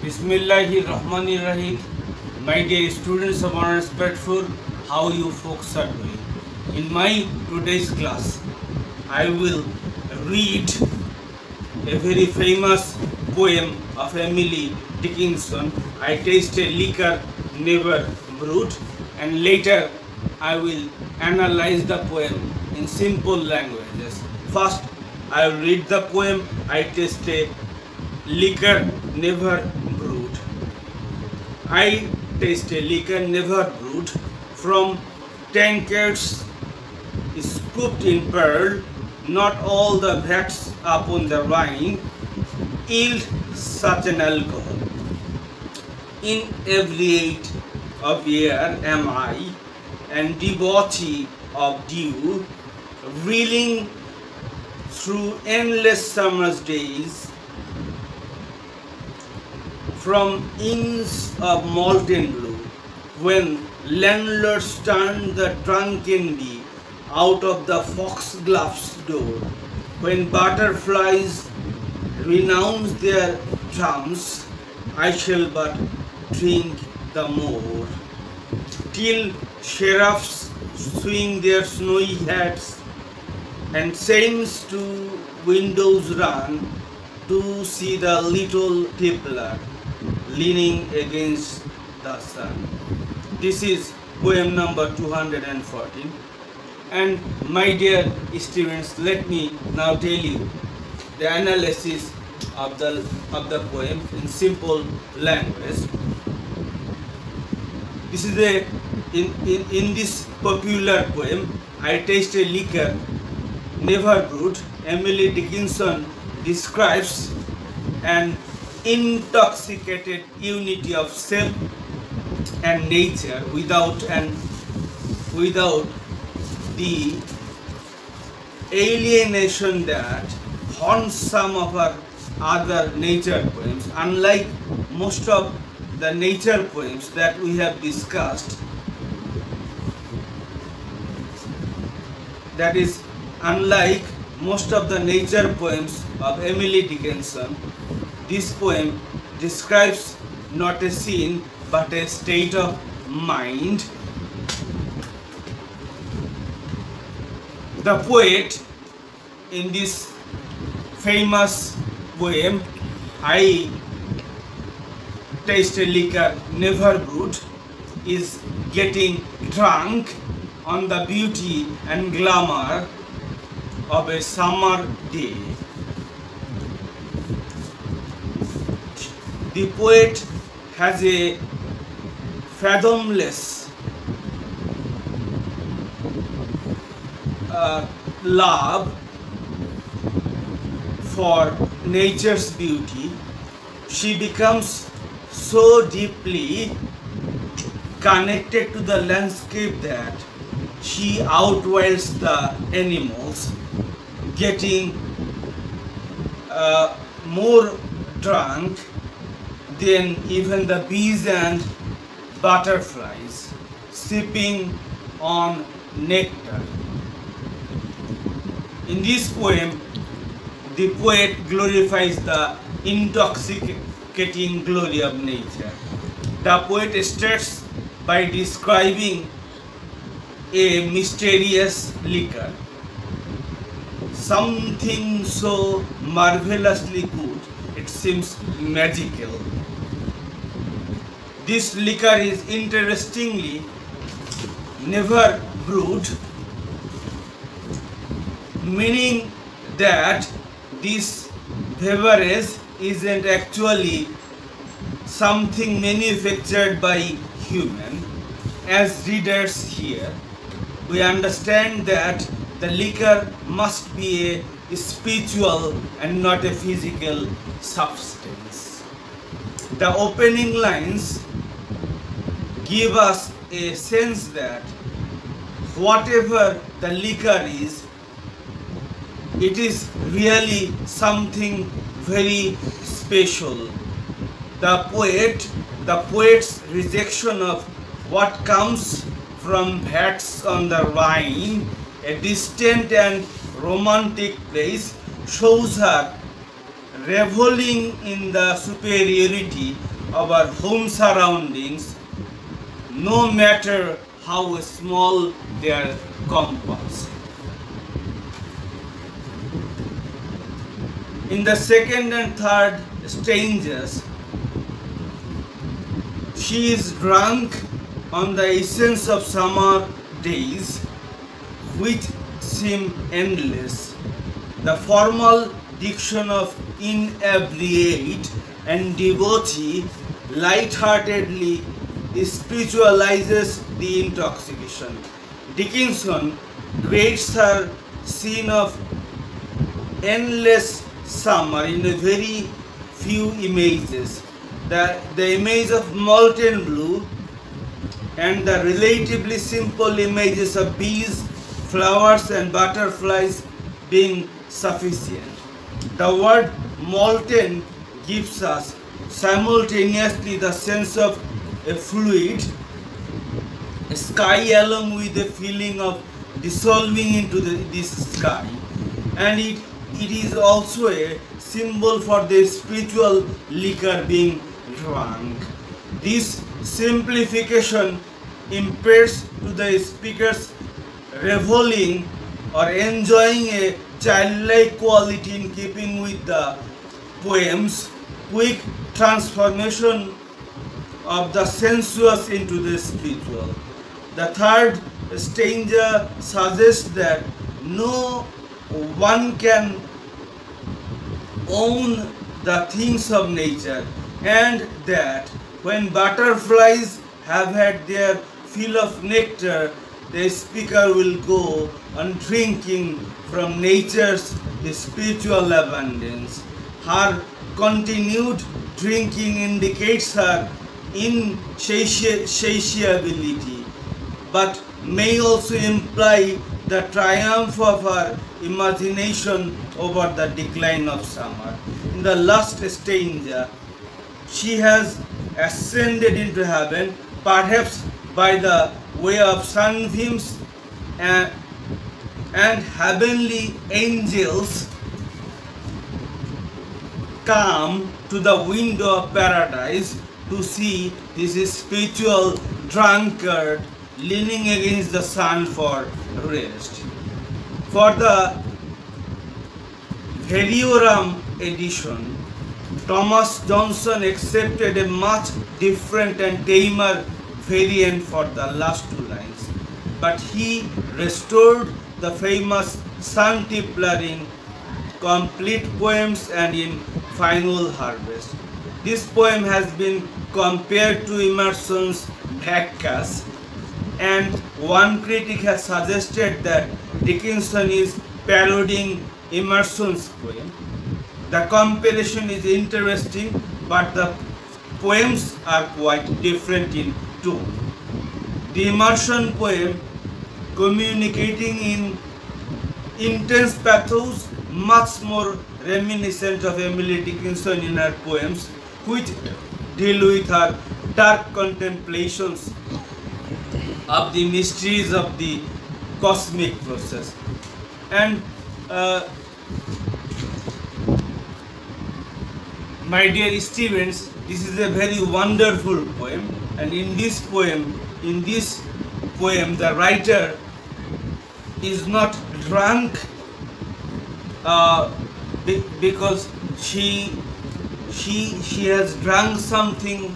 Bismillahirrahmanirrahim. My dear students of Honors Bedford, how you folks are doing? In my today's class, I will read a very famous poem of Emily Dickinson. I tasted liquor never brewed, and later I will analyze the poem in simple languages. First, I will read the poem. I tasted liquor never brewed. I tasted liquor never brewed from tankards scooped in pearl. Not all the vats upon the Rhine yield such an alcohol. Inebriate of air am I, and debauchee of dew, reeling through endless summer's days, from inns of molten blue, when landlords turn the drunken bee out of the foxglove's door, when butterflies renounce their drums, I shall but drink the more, till sheriffs swing their snowy hats and saints to windows run to see the little tippler leaning against the sun. This is poem number 214. And my dear students, let me now tell you the analysis of the poem in simple language. This is in this popular poem, I tasted liquor never brewed. Emily Dickinson describes an intoxicated unity of self and nature without the alienation that haunts some of our other nature poems. Unlike most of the nature poems that we have discussed, that is, unlike most of the nature poems of Emily Dickinson, this poem describes not a scene but a state of mind. The poet in this famous poem, I tasted liquor never brewed, is getting drunk on the beauty and glamour of a summer day. The poet has a fathomless love for nature's beauty. She becomes so deeply connected to the landscape that she outwilds the animals, getting more drunk than even the bees and butterflies, sipping on nectar. In this poem, the poet glorifies the intoxicating glory of nature. The poet starts by describing a mysterious liquor, something so marvelously good, it seems magical. This liquor is interestingly never brewed, meaning that this beverage isn't actually something manufactured by human. As readers here, we understand that the liquor must be a spiritual and not a physical substance. The opening lines give us a sense that whatever the liquor is, it is really something very special. The poet's rejection of what comes from vats on the Rhine, a distant and romantic place, shows her reveling in the superiority our home surroundings, no matter how small their compounds. In the second and third stages, she is drunk on the essence of summer days, which seem endless. The formal diction of inebriate and devotee light-heartedly spiritualizes the intoxication. Dickinson grades her scene of endless summer in a very few images. The image of molten blue and the relatively simple images of bees, flowers and butterflies being sufficient. The word molten gives us simultaneously the sense of a fluid sky along with the feeling of dissolving into this sky, and it is also a symbol for the spiritual liquor being drunk. This simplification impairs to the speakers reveling or enjoying a childlike quality in keeping with the poem's quick transformation of the sensuous into the spiritual. The third stanza suggests that no one can own the things of nature, and that when butterflies have had their fill of nectar, the speaker will go on drinking from nature's spiritual abundance. Her continued drinking indicates her insatiability, but may also imply the triumph of her imagination over the decline of summer. In the last stanza, she has ascended into heaven, perhaps by the way of sunbeams, and heavenly angels come to the window of paradise to see this spiritual drunkard leaning against the sun for rest. For the Variorum edition, Thomas Johnson accepted a much different and tamer variant for the last two lines, but he restored the famous Sun Tippler in Complete Poems and in Final Harvest. This poem has been compared to Emerson's Bacchus, and one critic has suggested that Dickinson is parodying Emerson's poem. The comparison is interesting, but the poems are quite different in tone. The Emerson poem, communicating in intense pathos, much more reminiscent of Emily Dickinson in her poems, which deal with her dark contemplations of the mysteries of the cosmic process. And my dear students, this is a very wonderful poem, and in this poem, the writer is not drunk because she has drunk something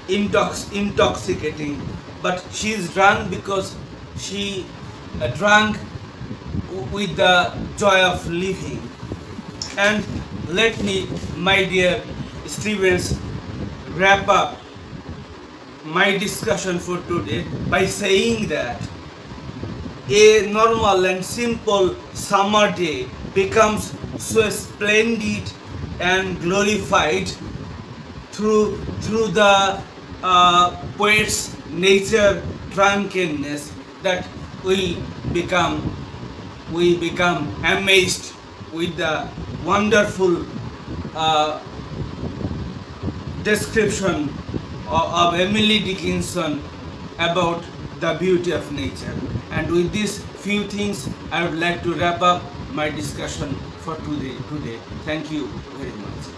intoxicating, but she is drunk because she drank with the joy of living. And let me, my dear students, wrap up my discussion for today by saying that a normal and simple summer day becomes so splendid and glorified through the poet's nature drunkenness that we become amazed with the wonderful description of Emily Dickinson about the beauty of nature. And with these few things, I would like to wrap up my discussion for today. Thank you very much.